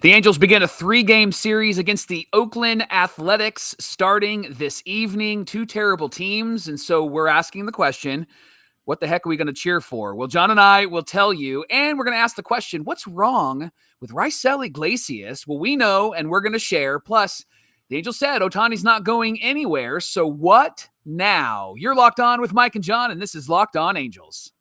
The Angels begin a 3-game series against the Oakland Athletics starting this evening. Two terrible teams, and so we're asking the question, what the heck are we going to cheer for? Well, John and I will tell you, and we're going to ask the question, what's wrong with Raisel Iglesias? Well, we know, and we're going to share. Plus, the Angels said Ohtani's not going anywhere, so what now? You're Locked On with Mike and John, and this is Locked On Angels.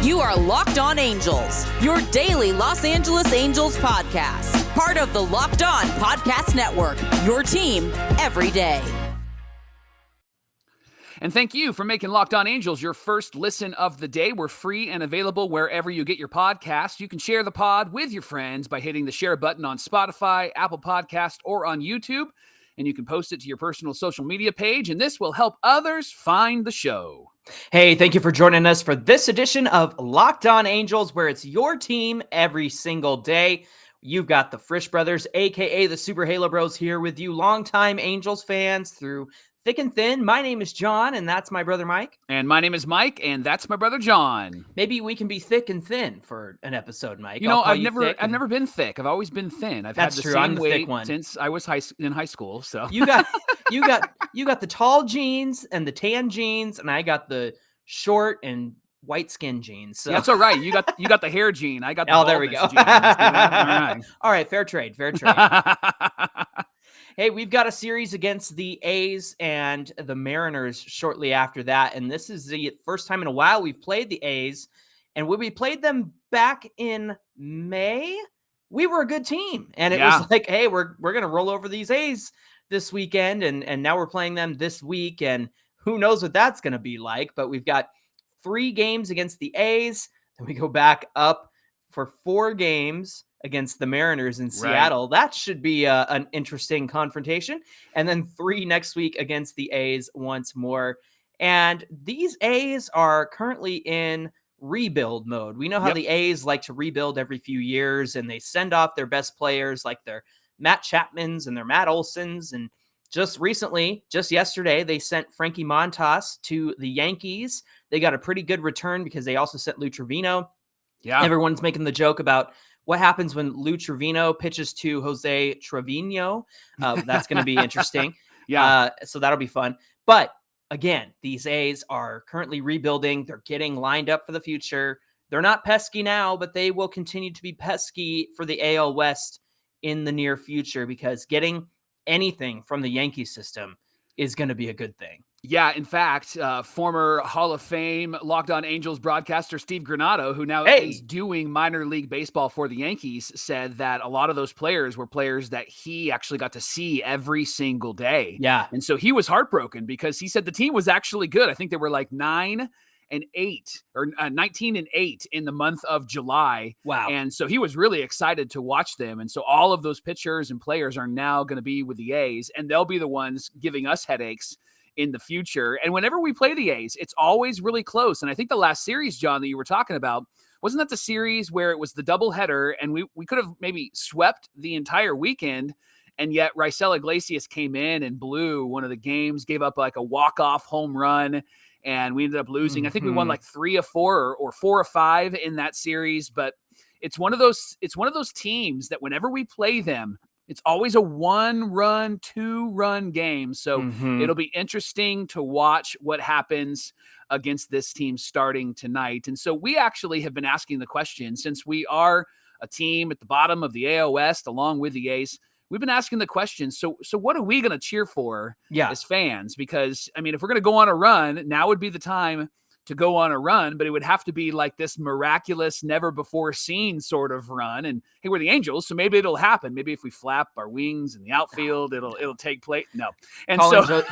You are Locked On Angels, your daily Los Angeles Angels podcast. Part of the Locked On Podcast Network, your team every day. And thank you for making Locked On Angels your first listen of the day. We're free and available wherever you get your podcasts. You can share the pod with your friends by hitting the share button on Spotify, Apple Podcast, or on YouTube. And you can post it to your personal social media page, and this will help others find the show. Hey, thank you for joining us for this edition of Locked On Angels, where it's your team every single day. You've got the Frisch Brothers, a.k.a. the Super Halo Bros, here with you, longtime Angels fans through thick and thin. My name is John, and that's my brother Mike. And my name is Mike, and that's my brother John. Maybe we can be thick and thin for an episode, Mike. You know, I've never been thick. I've always been thin. I've That's had the true. same I'm the weight thick one. since I was in high school. So you got the tall jeans and the tan jeans, and I got the short and white skin jeans. So that's all right. You got the hair gene. I got the there we go. Genes, All right. All right, fair trade. Hey, we've got a series against the A's and the Mariners shortly after that, and this is the first time in a while we've played the A's. And when we played them back in May, we were a good team, and it was like, hey, we're gonna roll over these A's this weekend, and now we're playing them this week, and who knows what that's gonna be like. But we've got 3 games against the A's, then we go back up for 4 games against the Mariners in Seattle. That should be an interesting confrontation. And then 3 next week against the A's once more. And these A's are currently in rebuild mode. We know how the A's like to rebuild every few years, and they send off their best players like their Matt Chapmans and their Matt Olsons. And just yesterday, they sent Frankie Montas to the Yankees. They got a pretty good return because they also sent Lou Trevino. Yeah. Everyone's making the joke about what happens when Lou Trevino pitches to Jose Trevino. That's going to be interesting. So that'll be fun. But again, these A's are currently rebuilding. They're getting lined up for the future. They're not pesky now, but they will continue to be pesky for the AL West in the near future, because getting anything from the Yankee system is going to be a good thing. Yeah, in fact, former Hall of Fame Locked On Angels broadcaster Steve Granado, who now is doing minor league baseball for the Yankees, said that a lot of those players were players that he actually got to see every single day. Yeah. And so he was heartbroken because he said the team was actually good. I think they were like 9-8 or 19-8 in the month of July. Wow. And so he was really excited to watch them. And so all of those pitchers and players are now going to be with the A's, and they'll be the ones giving us headaches in the future. And whenever we play the A's, it's always really close. And I think the last series, John, that you were talking about, wasn't that the series where it was the doubleheader and we could have maybe swept the entire weekend, and yet Raisel Iglesias came in and blew one of the games, gave up like a walk-off home run, and we ended up losing. I think we won like 3 of 4 or 4 of 5 in that series. But it's one of those teams that whenever we play them, it's always a 1-run, 2-run game. So it'll be interesting to watch what happens against this team starting tonight. And so we actually have been asking the question, since we are a team at the bottom of the AL West along with the A's, we've been asking the question, so what are we going to cheer for as fans? Because, I mean, if we're going to go on a run, now would be the time to go on a run, but it would have to be like this miraculous, never before seen sort of run. And hey, we're the Angels, so maybe it'll happen. Maybe if we flap our wings in the outfield, it'll take place. No. And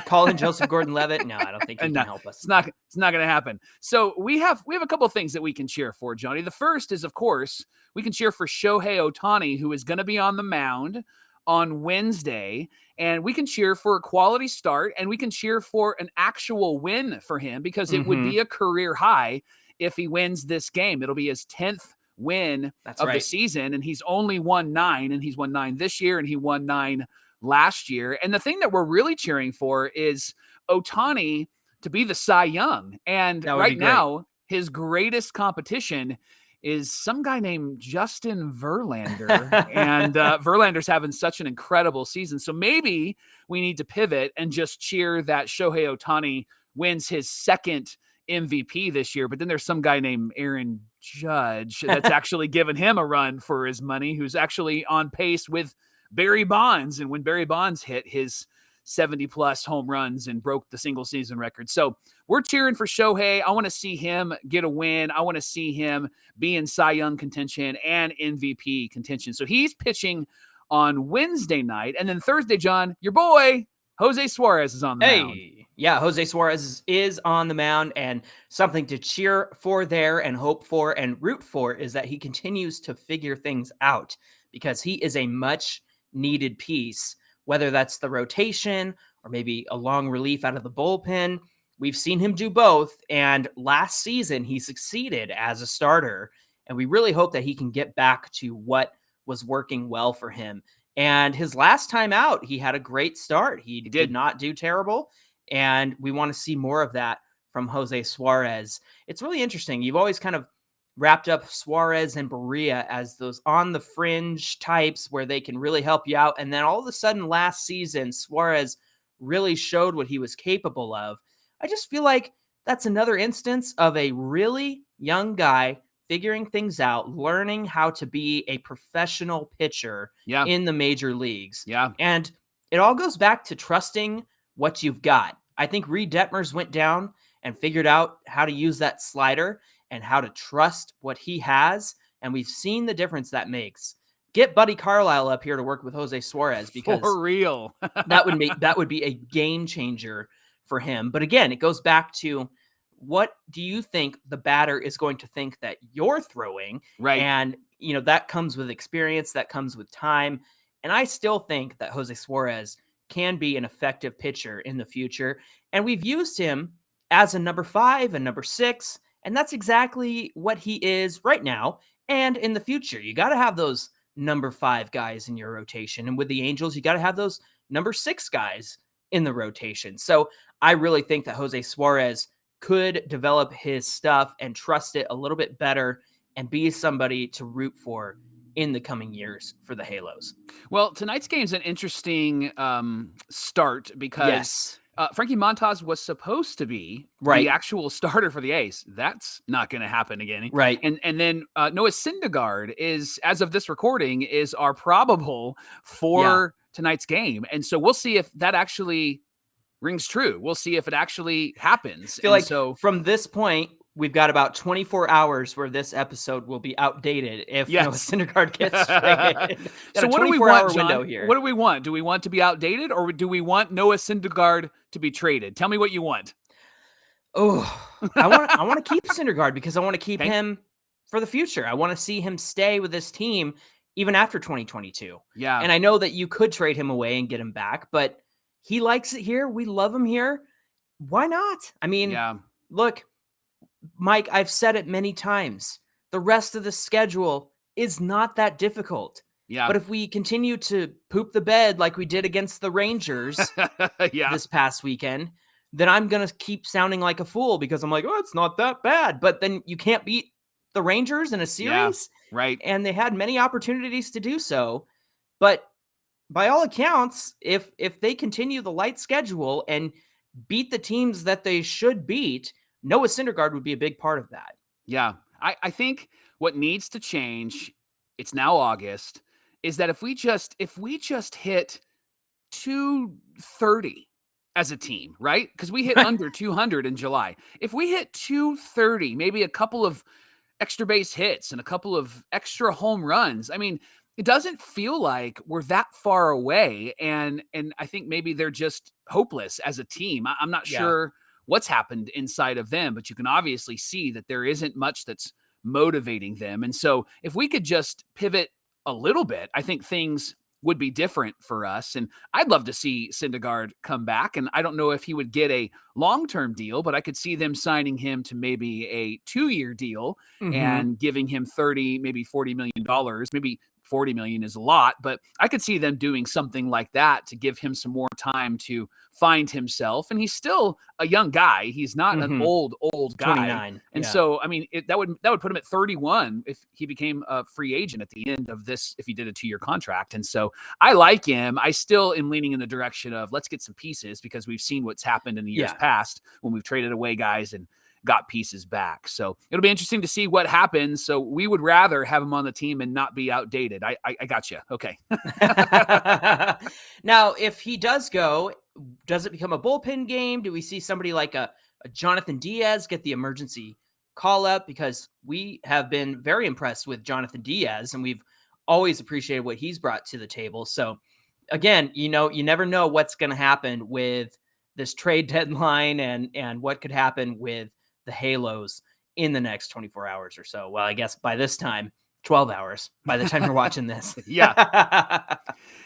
call in Joseph Gordon-Levitt. No, I don't think he can help us. It's not going to happen. So we have a couple of things that we can cheer for, Johnny. The first is, of course, we can cheer for Shohei Ohtani, who is going to be on the mound on Wednesday, and we can cheer for a quality start, and we can cheer for an actual win for him, because it would be a career high if he wins this game. It'll be his 10th win of the season, and he's only won 9, and he's won 9 this year, and he won 9 last year. And the thing that we're really cheering for is Ohtani to be the Cy Young. And right now, his greatest competition is some guy named Justin Verlander. And Verlander's having such an incredible season. So maybe we need to pivot and just cheer that Shohei Ohtani wins his second MVP this year. But then there's some guy named Aaron Judge that's actually given him a run for his money, who's actually on pace with Barry Bonds. And when Barry Bonds hit his 70-plus home runs and broke the single-season record. So we're cheering for Shohei. I want to see him get a win. I want to see him be in Cy Young contention and MVP contention. So he's pitching on Wednesday night. And then Thursday, John, your boy, Jose Suarez is on the mound. Yeah, Jose Suarez is on the mound, and something to cheer for there and hope for and root for is that he continues to figure things out, because he is a much-needed piece, whether that's the rotation or maybe a long relief out of the bullpen. We've seen him do both, and last season he succeeded as a starter, and we really hope that he can get back to what was working well for him. And his last time out, he had a great start. He did not do terrible, and we want to see more of that from Jose Suarez. It's really interesting. You've always kind of wrapped up Suarez and Barria as those on the fringe types where they can really help you out. And then all of a sudden last season, Suarez really showed what he was capable of. I just feel like that's another instance of a really young guy figuring things out, learning how to be a professional pitcher in the major leagues. And it all goes back to trusting what you've got. I think Reed Detmers went down and figured out how to use that slider and how to trust what he has. And we've seen the difference that makes. Get Buddy Carlisle up here to work with Jose Suarez, because for real, that would be a game changer for him. But again, it goes back to, what do you think the batter is going to think that you're throwing? Right. And, that comes with experience, that comes with time. And I still think that Jose Suarez can be an effective pitcher in the future. And we've used him as a number 5 and number 6. And that's exactly what he is right now. And in the future, you got to have those number 5 guys in your rotation. And with the Angels, you got to have those number 6 guys in the rotation. So I really think that Jose Suarez could develop his stuff and trust it a little bit better and be somebody to root for in the coming years for the Halos. Well, tonight's game is an interesting start, because Frankie Montas was supposed to be the actual starter for the A's. That's not going to happen again. Right. And then Noah Syndergaard is, as of this recording, is our probable for tonight's game. And so we'll see if that actually rings true. We'll see if it actually happens. I feel like from this point, we've got about 24 hours where this episode will be outdated if Noah Syndergaard gets traded. So what do we want, John? Here. What do we want? Do we want to be outdated, or do we want Noah Syndergaard to be traded? Tell me what you want. Oh, I want to keep Syndergaard, because I want to keep him for the future. I want to see him stay with this team even after 2022. Yeah. And I know that you could trade him away and get him back, but he likes it here. We love him here. Why not? I mean, look, Mike, I've said it many times. The rest of the schedule is not that difficult. Yeah. But if we continue to poop the bed like we did against the Rangers this past weekend, then I'm going to keep sounding like a fool, because I'm like, oh, it's not that bad. But then you can't beat the Rangers in a series. Yeah, right. And they had many opportunities to do so. But by all accounts, if they continue the light schedule and beat the teams that they should beat, Noah Syndergaard would be a big part of that. Yeah. I think what needs to change, it's now August, is that if we just hit 230 as a team, right? Because we hit under 200 in July. If we hit 230, maybe a couple of extra base hits and a couple of extra home runs, I mean, it doesn't feel like we're that far away. And I think maybe they're just hopeless as a team. I'm not sure what's happened inside of them, but you can obviously see that there isn't much that's motivating them. And so if we could just pivot a little bit, I think things would be different for us. And I'd love to see Syndergaard come back. And I don't know if he would get a long-term deal, but I could see them signing him to maybe a 2-year deal and giving him $30, maybe $40 million, maybe $40 million is a lot, but I could see them doing something like that to give him some more time to find himself. And he's still a young guy. He's not an old guy. 29. And so, I mean, that would put him at 31 if he became a free agent at the end of this, if he did a 2-year contract. And so I like him. I still am leaning in the direction of let's get some pieces, because we've seen what's happened in the years past when we've traded away guys and got pieces back. So it'll be interesting to see what happens. So we would rather have him on the team and not be outdated. I got you. Okay. Now, if he does go, does it become a bullpen game? Do we see somebody like a Jonathan Diaz get the emergency call up? Because we have been very impressed with Jonathan Diaz, and we've always appreciated what he's brought to the table. So again, you never know what's going to happen with this trade deadline and what could happen with the Halos in the next 24 hours or so. Well, I guess by this time, 12 hours by the time you're watching this. Yeah.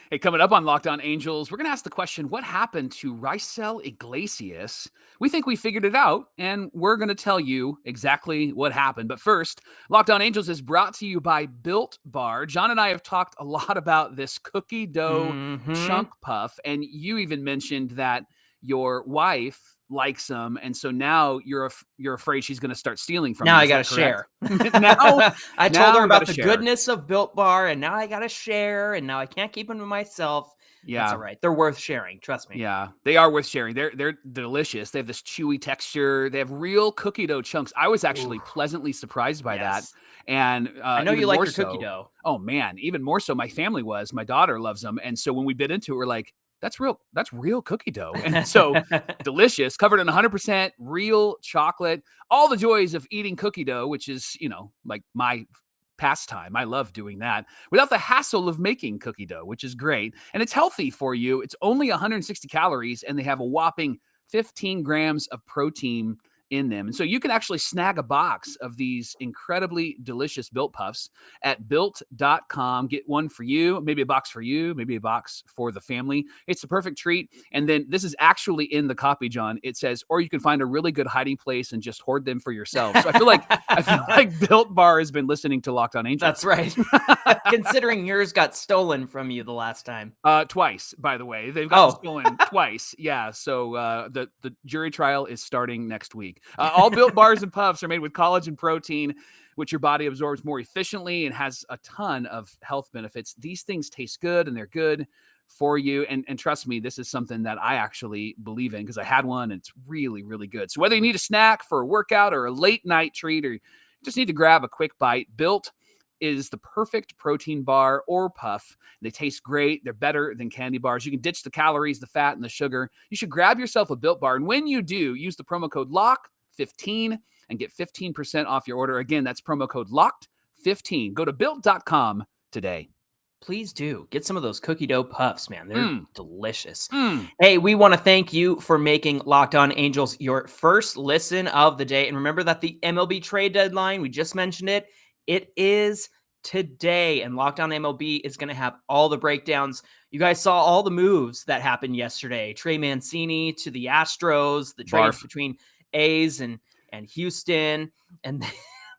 Hey, coming up on Locked On Angels, we're going to ask the question, what happened to Raisel Iglesias? We think we figured it out, and we're going to tell you exactly what happened. But first, Locked On Angels is brought to you by Built Bar. John and I have talked a lot about this cookie dough chunk puff, and you even mentioned that your wife likes them, and so now you're afraid she's going to start stealing from you. Now I got to share. now I told her about the goodness of Built Bar, and now I got to share, and now I can't keep them to myself. Yeah, that's all right. They're worth sharing. Trust me. Yeah, they are worth sharing. They're delicious. They have this chewy texture. They have real cookie dough chunks. I was actually pleasantly surprised by that. And I know you like your cookie dough. Oh man, even more so. My family was. My daughter loves them, and so when we bit into it, we're like, that's real cookie dough. And so delicious, covered in 100% real chocolate, all the joys of eating cookie dough, which is, like my pastime. I love doing that without the hassle of making cookie dough, which is great. And it's healthy for you. It's only 160 calories, and they have a whopping 15 grams of protein in them. And so you can actually snag a box of these incredibly delicious Built Puffs at built.com. Get one for you, maybe a box for you, maybe a box for the family. It's the perfect treat. And then this is actually in the copy, John. It says, or you can find a really good hiding place and just hoard them for yourself. So I feel like Built Bar has been listening to Locked On Angels. That's right. Considering yours got stolen from you the last time. Twice, by the way. They've gotten stolen twice. Yeah. So the jury trial is starting next week. All Built Bars and Puffs are made with collagen protein, which your body absorbs more efficiently and has a ton of health benefits. These things taste good, and they're good for you. And trust me, this is something that I actually believe in because I had one, and it's really, really good. So whether you need a snack for a workout or a late night treat, or you just need to grab a quick bite, Built is the perfect protein bar or puff. They taste great. They're better than candy bars. You can ditch the calories, the fat, and the sugar. You should grab yourself a Built Bar. And when you do, use the promo code LOCK15 and get 15% off your order. Again, that's promo code LOCKED15. Go to built.com today. Please do. Get some of those cookie dough puffs, man. They're delicious. Hey, we want to thank you for making Locked On Angels your first listen of the day. And remember that the MLB trade deadline, we just mentioned it, it is today, and Locked On MLB is going to have all the breakdowns. You guys saw all the moves that happened yesterday. Trey Mancini to the Astros, the trades between A's and Houston, and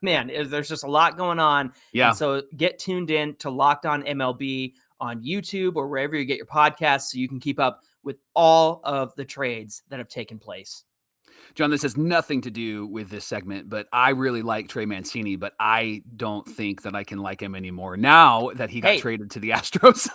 man, there's just a lot going on. Yeah. And so get tuned in to Locked On MLB on YouTube or wherever you get your podcasts so you can keep up with all of the trades that have taken place. John, this has nothing to do with this segment, but I really like Trey Mancini, but I don't think that I can like him anymore now that he got traded to the Astros.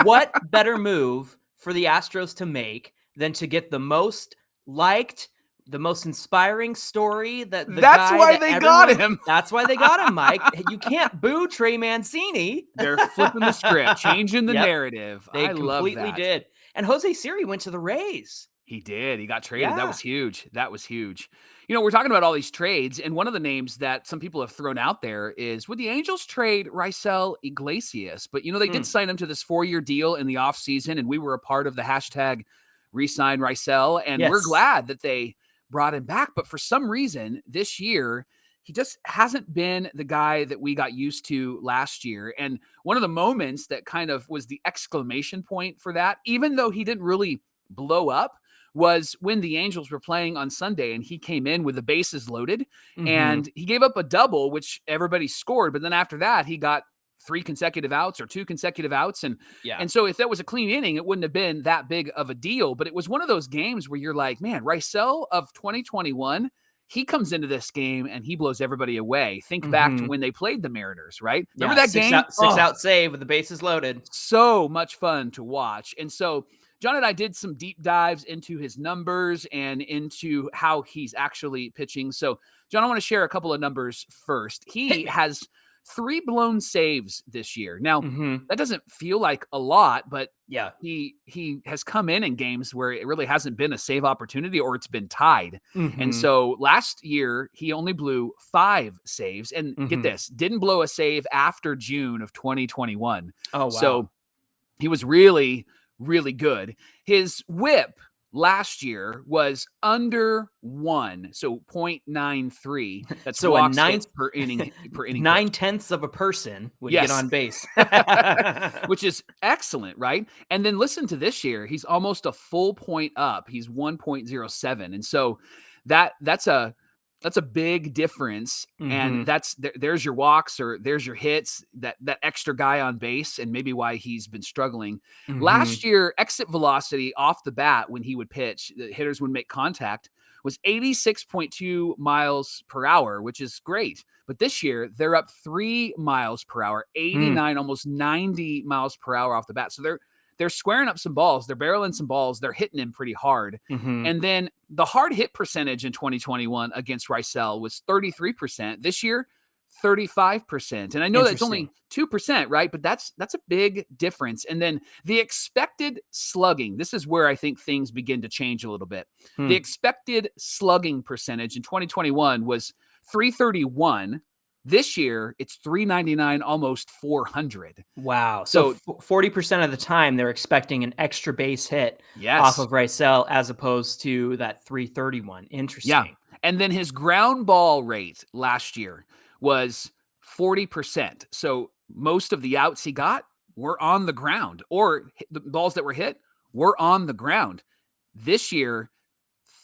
What better move for the Astros to make than to get the most liked, the most inspiring story that That's why they got him. That's why they got him, Mike. You can't boo Trey Mancini. They're flipping the script, changing the narrative. They completely did. And Jose Siri went to the Rays. He did. He got traded. Yeah. That was huge. We're talking about all these trades, and one of the names that some people have thrown out there is, would the Angels trade Raisel Iglesias? But, they did sign him to this 4-year deal in the offseason, and we were a part of the hashtag resign Raisel, and we're glad that they brought him back. But for some reason, this year, he just hasn't been the guy that we got used to last year. And one of the moments that kind of was the exclamation point for that, even though he didn't really blow up, was when the Angels were playing on Sunday and he came in with the bases loaded and he gave up a double, which everybody scored. But then after that, he got 3 consecutive outs or 2 consecutive outs. And Yeah. so if that was a clean inning, it wouldn't have been that big of a deal. But it was one of those games where you're like, man, Raisel of 2021, he comes into this game and he blows everybody away. Think back to when they played the Mariners, right? Remember that game? Six out save with the bases loaded. So much fun to watch. And so John and I did some deep dives into his numbers and into how he's actually pitching. So, John, I want to share a couple of numbers first. He has 3 blown saves this year. Now, that doesn't feel like a lot, but yeah, he has come in games where it really hasn't been a save opportunity or it's been tied. And so last year, he only blew 5 saves. And get this, didn't blow a save after June of 2021. Oh, wow. So he was really, really good. His whip last year was under 1, so 0.93. That's so walks a ninth per inning. 9/10 of a person would get on base, which is excellent, right? And then listen to this year; he's almost a full point up. He's 1.07, and so that's a big difference. And there's your walks or there's your hits, that extra guy on base, and maybe why he's been struggling. Last year, exit velocity off the bat when he would pitch, the hitters would make contact, was 86.2 miles per hour, which is great. But this year, they're up 3 miles per hour, 89, almost 90 miles per hour off the bat. So they're squaring up some balls. They're barreling some balls. They're hitting him pretty hard. And then the hard hit percentage in 2021 against Raisel was 33%. This year, 35%. And I know that's only 2%, right? But that's a big difference. And then the expected slugging, this is where I think things begin to change a little bit. The expected slugging percentage in 2021 was 331. This year, it's 399, almost 400. Wow. So 40% of the time, they're expecting an extra base hit off of Raisel as opposed to that 331. Interesting. Yeah. And then his ground ball rate last year was 40%. So most of the outs he got were on the ground, or the balls that were hit were on the ground. This year,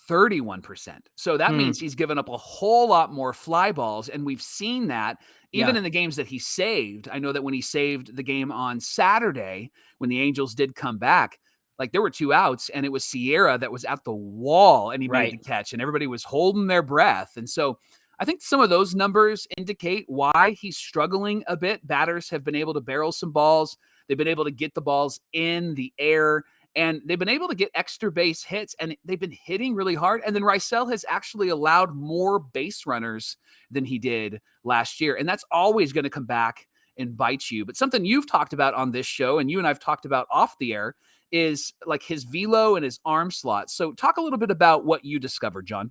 31%. So that means he's given up a whole lot more fly balls. And we've seen that even in the games that he saved. I know that when he saved the game on Saturday, when the Angels did come back, like there were 2 outs and it was Sierra that was at the wall and he made the catch and everybody was holding their breath. And so I think some of those numbers indicate why he's struggling a bit. Batters have been able to barrel some balls. They've been able to get the balls in the air. And they've been able to get extra base hits, and they've been hitting really hard. And then Raisel has actually allowed more base runners than he did last year. And that's always going to come back and bite you. But something you've talked about on this show, and you and I've talked about off the air, is like his velo and his arm slot. So talk a little bit about what you discovered, John.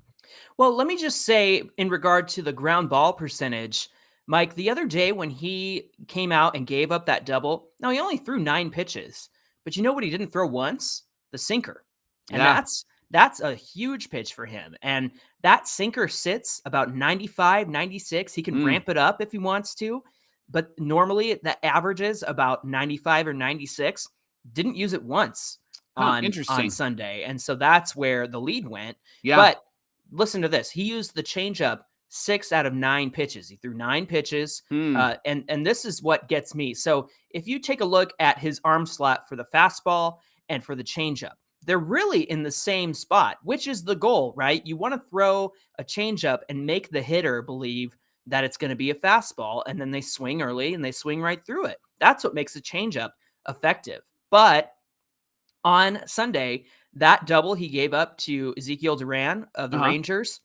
Well, let me just say in regard to the ground ball percentage, Mike, the other day when he came out and gave up that double, now he only threw 9 pitches. But you know what he didn't throw once? The sinker. And that's a huge pitch for him. And that sinker sits about 95, 96. He can ramp it up if he wants to. But normally that averages about 95 or 96. Didn't use it once on Sunday. And so that's where the lead went. Yeah. But listen to this. He used the changeup 6 out of 9 pitches. He threw 9 pitches. And this is what gets me. So if you take a look at his arm slot for the fastball and for the changeup, they're really in the same spot, which is the goal, right? You want to throw a changeup and make the hitter believe that it's going to be a fastball, and then they swing early and they swing right through it. That's what makes a changeup effective. But on Sunday, that double he gave up to Ezekiel Duran of the Rangers,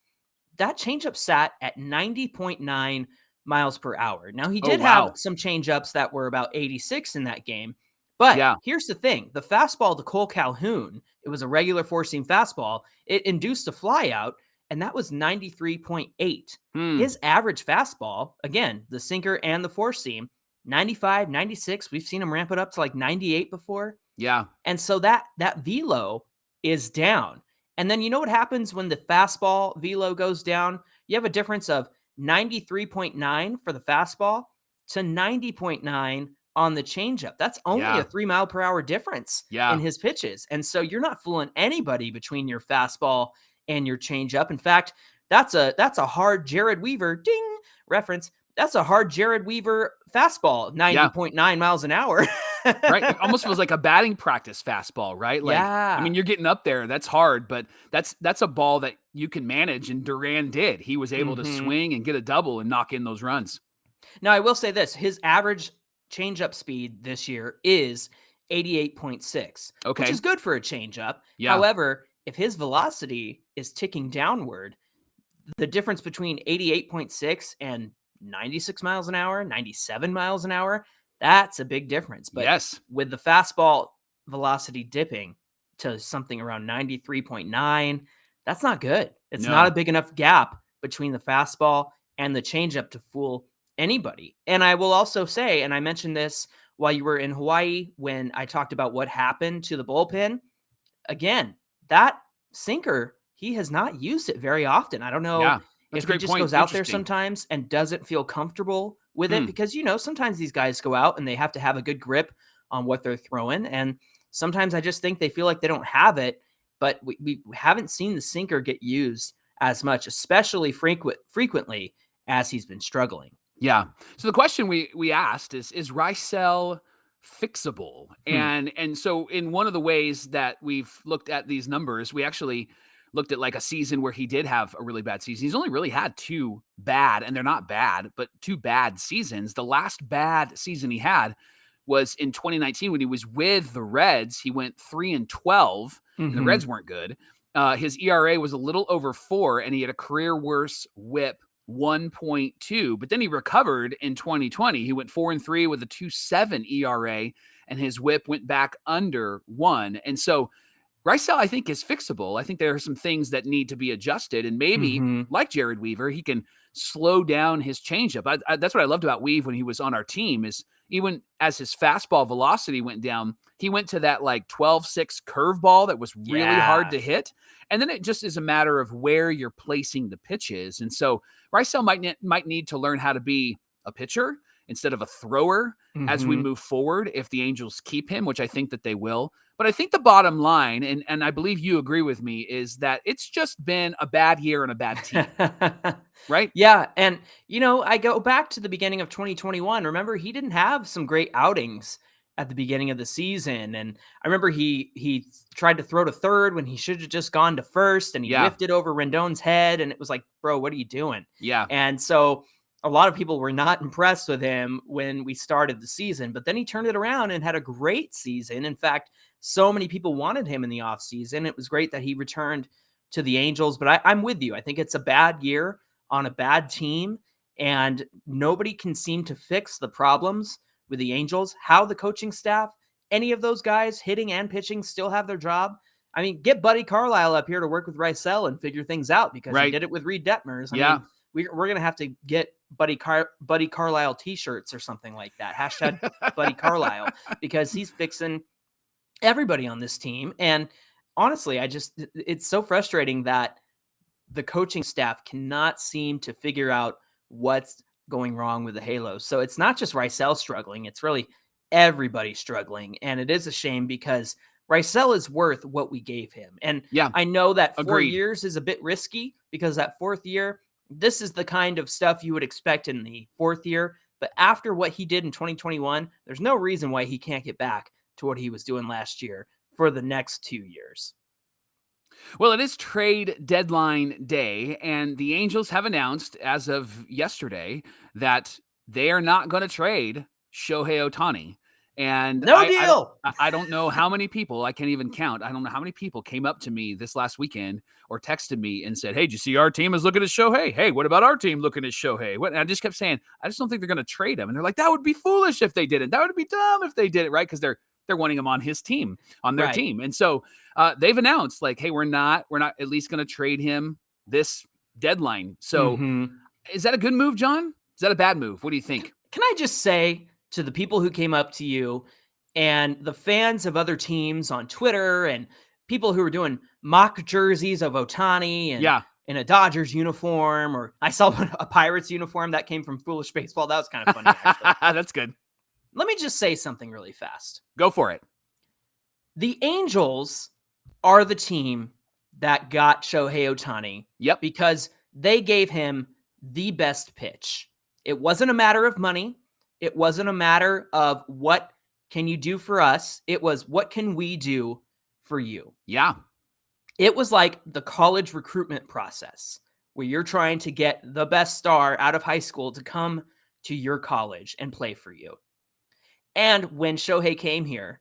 that changeup sat at 90.9 miles per hour. Now, he did have some changeups that were about 86 in that game. But here's the thing. The fastball to Cole Calhoun, it was a regular four-seam fastball. It induced a flyout, and that was 93.8. His average fastball, again, the sinker and the four-seam, 95, 96. We've seen him ramp it up to like 98 before. Yeah. And so that velo is down. And then you know what happens when the fastball velo goes down? You have a difference of 93.9 for the fastball to 90.9 on the changeup. That's only a 3 mile per hour difference in his pitches. And so you're not fooling anybody between your fastball and your changeup. In fact, that's a hard Jared Weaver ding reference. that's a hard Jared Weaver fastball, 90.9 miles an hour. Right. It almost feels like a batting practice fastball, right? Like, Yeah. I mean, you're getting up there. That's hard, but that's a ball that you can manage. And Duran did. He was able to swing and get a double and knock in those runs. Now, I will say this, his average changeup speed this year is 88.6, which is good for a changeup. Yeah. However, if his velocity is ticking downward, the difference between 88.6 and 96 miles an hour, 97 miles an hour, that's a big difference. But yes, with the fastball velocity dipping to something around 93.9, that's not good. It's not a big enough gap between the fastball and the changeup to fool anybody. And I will also say, and I mentioned this while you were in Hawaii when I talked about what happened to the bullpen, again, that sinker, he has not used it very often. I don't know if he just goes out there sometimes and doesn't feel comfortable with it because, sometimes these guys go out and they have to have a good grip on what they're throwing. And sometimes I just think they feel like they don't have it, but we haven't seen the sinker get used as much, especially frequently as he's been struggling. Yeah. So the question we asked is Raisel fixable? And so in one of the ways that we've looked at these numbers, we actually looked at like a season where he did have a really bad season. He's only really had two bad, and they're not bad, but two bad seasons. The last bad season he had was in 2019 when he was with the Reds. He went 3-12, and the Reds weren't good. His ERA was a little over 4, and he had a career worse WHIP 1.2, but then he recovered in 2020. He went 4-3 with a 2.7 ERA, and his WHIP went back under 1. And so Raisel, I think, is fixable. I think there are some things that need to be adjusted, and maybe like Jared Weaver, he can slow down his changeup. That's what I loved about Weave when he was on our team is even as his fastball velocity went down, he went to that like 12-6 curveball that was really hard to hit. And then it just is a matter of where you're placing the pitches. And so Raisel might need to learn how to be a pitcher instead of a thrower as we move forward if the Angels keep him, which I think that they will. But I think the bottom line, and I believe you agree with me, is that it's just been a bad year and a bad team. Right? Yeah. And, I go back to the beginning of 2021. Remember, he didn't have some great outings at the beginning of the season. And I remember he tried to throw to third when he should have just gone to first, and he lifted over Rendon's head. And it was like, bro, what are you doing? Yeah. And so a lot of people were not impressed with him when we started the season, but then he turned it around and had a great season. In fact, so many people wanted him in the offseason. It was great that he returned to the Angels, but I'm with you. I think it's a bad year on a bad team, and nobody can seem to fix the problems with the Angels. How the coaching staff, any of those guys hitting and pitching still have their job. I mean, get Buddy Carlisle up here to work with Raisel and figure things out because he did it with Reed Detmers. I mean, we're going to have to get Buddy Carlisle t-shirts or something like that. Hashtag Buddy Carlisle, because he's fixing everybody on this team. And honestly, it's so frustrating that the coaching staff cannot seem to figure out what's going wrong with the Halos. So it's not just Raisel struggling. It's really everybody struggling. And it is a shame because Raisel is worth what we gave him. And I know that 4 years is a bit risky because that fourth year, this is the kind of stuff you would expect in the fourth year. But after what he did in 2021, there's no reason why he can't get back to what he was doing last year for the next 2 years. Well, it is trade deadline day, and the Angels have announced as of yesterday that they are not going to trade Shohei Ohtani. And no deal. I don't know how many people, I can't even count. I don't know how many people came up to me this last weekend or texted me and said, hey, did you see our team is looking at Shohei? Hey, what about our team looking at Shohei? And I just kept saying, I just don't think they're going to trade him. And they're like, that would be foolish if they didn't. That would be dumb if they did it, right? Because they're wanting him on his team, on their team. And so they've announced like, hey, we're not at least going to trade him this deadline. So is that a good move, John? Is that a bad move? What do you think? Can I just say to the people who came up to you and the fans of other teams on Twitter and people who were doing mock jerseys of Ohtani and in a Dodgers uniform, or I saw a Pirates uniform that came from Foolish Baseball. That was kind of funny, actually. That's good. Let me just say something really fast. Go for it. The Angels are the team that got Shohei Ohtani. Yep. Because they gave him the best pitch It wasn't a matter of money. It wasn't a matter of what can you do for us. It was what can we do for you? Yeah. It was like the college recruitment process where you're trying to get the best star out of high school to come to your college and play for you. And when Shohei came here,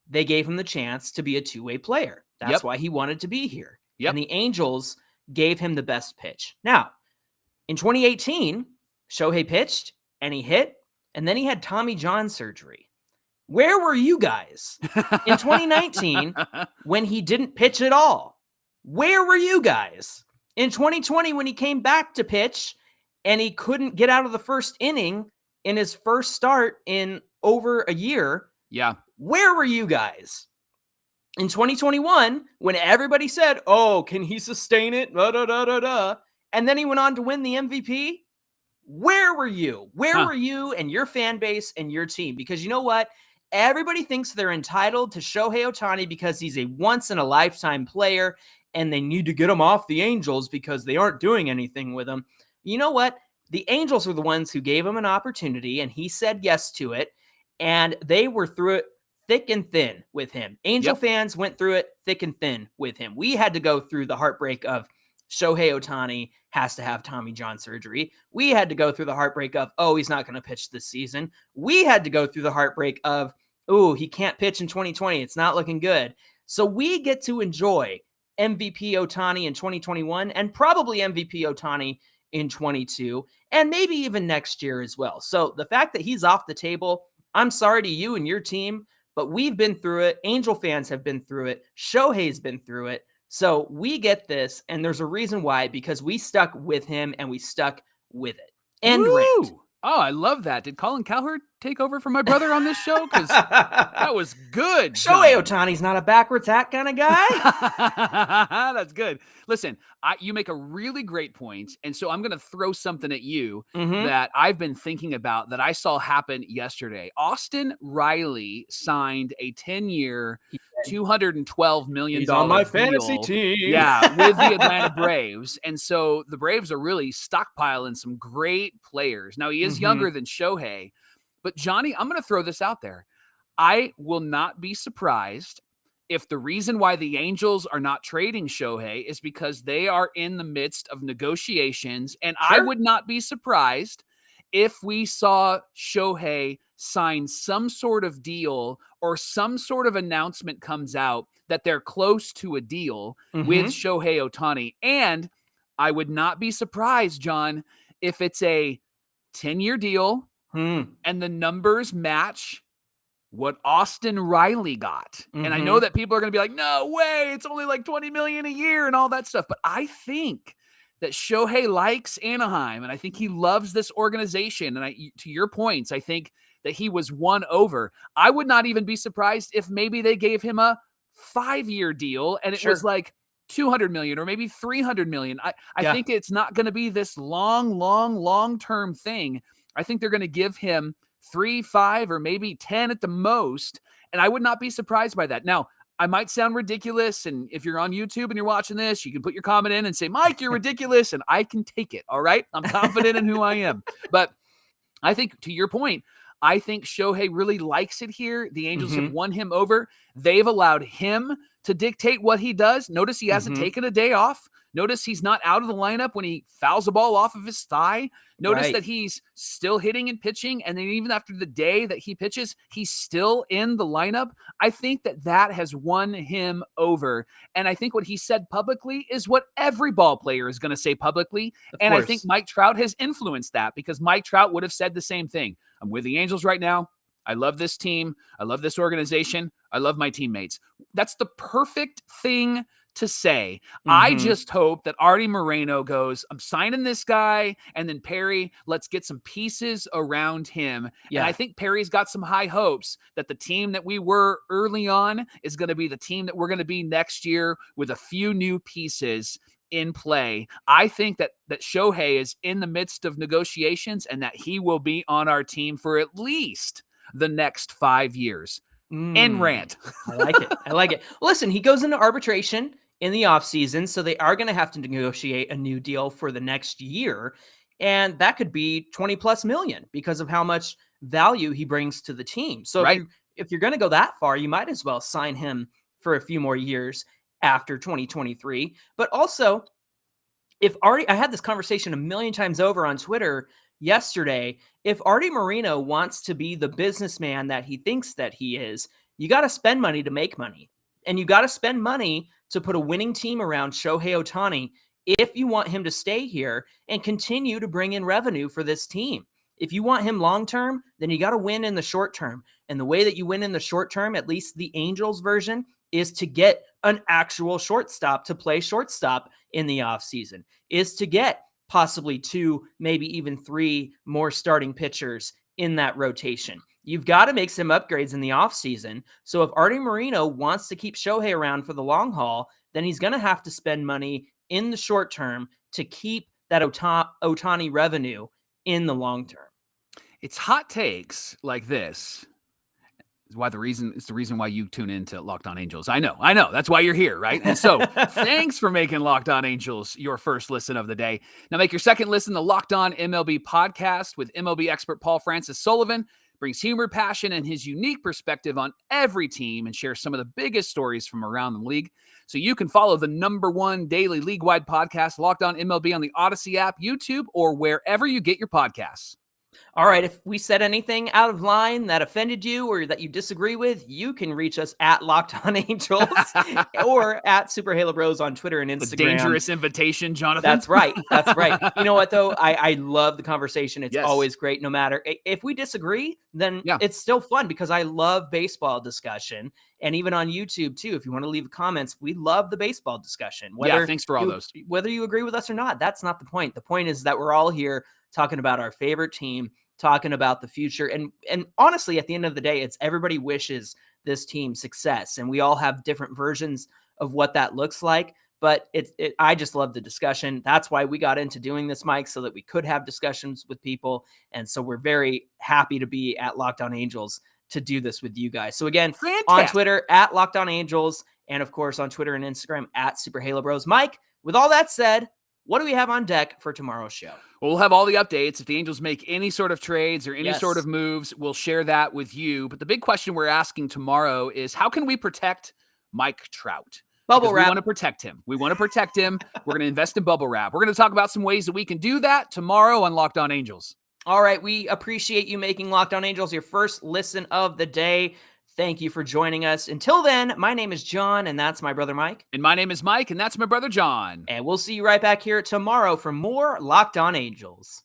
they gave him the chance to be a two-way player. That's why he wanted to be here. Yep. And the Angels gave him the best pitch. Now, in 2018, Shohei pitched and he hit, and then he had Tommy John surgery. Where were you guys in 2019 when he didn't pitch at all? Where were you guys in 2020 when he came back to pitch and he couldn't get out of the first inning in his first start in over a year? Yeah. Where were you guys in 2021 when everybody said, oh, can he sustain it? And then he went on to win the MVP. Where were you? Where were you and your fan base and your team? Because you know what? Everybody thinks they're entitled to Shohei Ohtani because he's a once-in-a-lifetime player and they need to get him off the Angels because they aren't doing anything with him. You know what? The Angels were the ones who gave him an opportunity and he said yes to it, and they were through it thick and thin with him. Angel fans went through it thick and thin with him. We had to go through the heartbreak of Shohei Ohtani has to have Tommy John surgery. We had to go through the heartbreak of, oh, he's not going to pitch this season. We had to go through the heartbreak of, oh, he can't pitch in 2020. It's not looking good. So we get to enjoy MVP Ohtani in 2021 and probably MVP Ohtani in 22 and maybe even next year as well. So the fact that he's off the table, I'm sorry to you and your team, but we've been through it. Angel fans have been through it. Shohei's been through it. So we get this, and there's a reason why, because we stuck with him and we stuck with it. End rant. Oh, I love that. Did Colin Cowherd take over for my brother on this show? Because that was good. Shohei Ohtani's not a backwards hat kind of guy. That's good. Listen, you make a really great point, and so I'm going to throw something at you that I've been thinking about that I saw happen yesterday. Austin Riley signed a 10-year, $212 million He's on my deal, fantasy team. Yeah, with the Atlanta Braves. And so the Braves are really stockpiling some great players. Now, he is younger than Shohei, but Johnny, I'm going to throw this out there. I will not be surprised if the reason why the Angels are not trading Shohei is because they are in the midst of negotiations. And I would not be surprised if we saw Shohei sign some sort of deal or some sort of announcement comes out that they're close to a deal with Shohei Ohtani. And I would not be surprised, John, if it's a 10-year deal and the numbers match what Austin Riley got. And I know that people are going to be like, no way, it's only like $20 million a year and all that stuff. But I think that Shohei likes Anaheim, and I think he loves this organization. And to your points, I think that he was won over. I would not even be surprised if maybe they gave him a 5-year deal and it was like $200 million or maybe $300 million. I think it's not going to be this long-term thing. I think they're going to give him 3, 5, or maybe 10 at the most. And I would not be surprised by that. Now, I might sound ridiculous, and if you're on YouTube and you're watching this, you can put your comment in and say, Mike, you're ridiculous, and I can take it, all right? I'm confident in who I am. But I think, to your point, I think Shohei really likes it here. The Angels have won him over. They've allowed him to dictate what he does. Notice he hasn't taken a day off. Notice he's not out of the lineup when he fouls a ball off of his thigh. Notice that he's still hitting and pitching, and then even after the day that he pitches, he's still in the lineup. I think that has won him over, and I think what he said publicly is what every ball player is going to say publicly, and I think Mike Trout has influenced that because Mike Trout would have said the same thing. I'm with the Angels right now. I love this team. I love this organization. I love my teammates. That's the perfect thing to say. I just hope that Artie Moreno goes, I'm signing this guy, and then Perry, let's get some pieces around him. And I think Perry's got some high hopes that the team that we were early on is going to be the team that we're going to be next year with a few new pieces in play. I think that Shohei is in the midst of negotiations and that he will be on our team for at least the next 5 years. End rant. I like it. I like it. Listen, he goes into arbitration in the offseason, so they are going to have to negotiate a new deal for the next year. And that could be 20 plus million because of how much value he brings to the team. So Right. if you're going to go that far, you might as well sign him for a few more years after 2023. But also, I had this conversation a million times over on Twitter yesterday. If Artie Moreno wants to be the businessman that he thinks that he is, you got to spend money to make money. And you got to spend money to put a winning team around Shohei Ohtani if you want him to stay here and continue to bring in revenue for this team. If you want him long term, then you got to win in the short term. And the way that you win in the short term, at least the Angels version, is to get an actual shortstop to play shortstop in the offseason, is to get possibly 2, maybe even 3 more starting pitchers in that rotation. You've got to make some upgrades in the offseason. So if Artie Moreno wants to keep Shohei around for the long haul, then he's going to have to spend money in the short term to keep that Ohtani revenue in the long term. It's hot takes like this. It's the reason why you tune into Locked On Angels. I know. That's why you're here, right? And so thanks for making Locked On Angels your first listen of the day. Now make your second listen the Locked On MLB podcast with MLB expert Paul Francis Sullivan. Brings humor, passion, and his unique perspective on every team and shares some of the biggest stories from around the league. So you can follow the #1 daily league-wide podcast, Locked On MLB, on the Odyssey app, YouTube, or wherever you get your podcasts. All right, if we said anything out of line that offended you or that you disagree with, you can reach us at Locked On Angels or at Super Halo Bros on Twitter and Instagram. The dangerous invitation, Jonathan. That's right. You know what, though? I love the conversation. It's always great, no matter. If we disagree, then it's still fun because I love baseball discussion. And even on YouTube, too, if you want to leave comments, we love the baseball discussion. Thanks for all those. Whether you agree with us or not, that's not the point. The point is that we're all here talking about our favorite team, talking about the future. And honestly, at the end of the day, it's everybody wishes this team success. And we all have different versions of what that looks like. But I just love the discussion. That's why we got into doing this, Mike, so that we could have discussions with people. And so we're very happy to be at Locked On Angels to do this with you guys. So again, on Twitter at Locked On Angels, and of course on Twitter and Instagram at Super Halo Bros. Mike, with all that said, what do we have on deck for tomorrow's show? We'll have all the updates. If the Angels make any sort of trades or any sort of moves, we'll share that with you. But the big question we're asking tomorrow is, how can we protect Mike Trout? Bubble wrap. We want to protect him. We're going to invest in bubble wrap. We're going to talk about some ways that we can do that tomorrow on Locked On Angels. All right. We appreciate you making Locked On Angels your first listen of the day. Thank you for joining us. Until then, my name is John, and that's my brother Mike. And my name is Mike, and that's my brother John. And we'll see you right back here tomorrow for more Locked On Angels.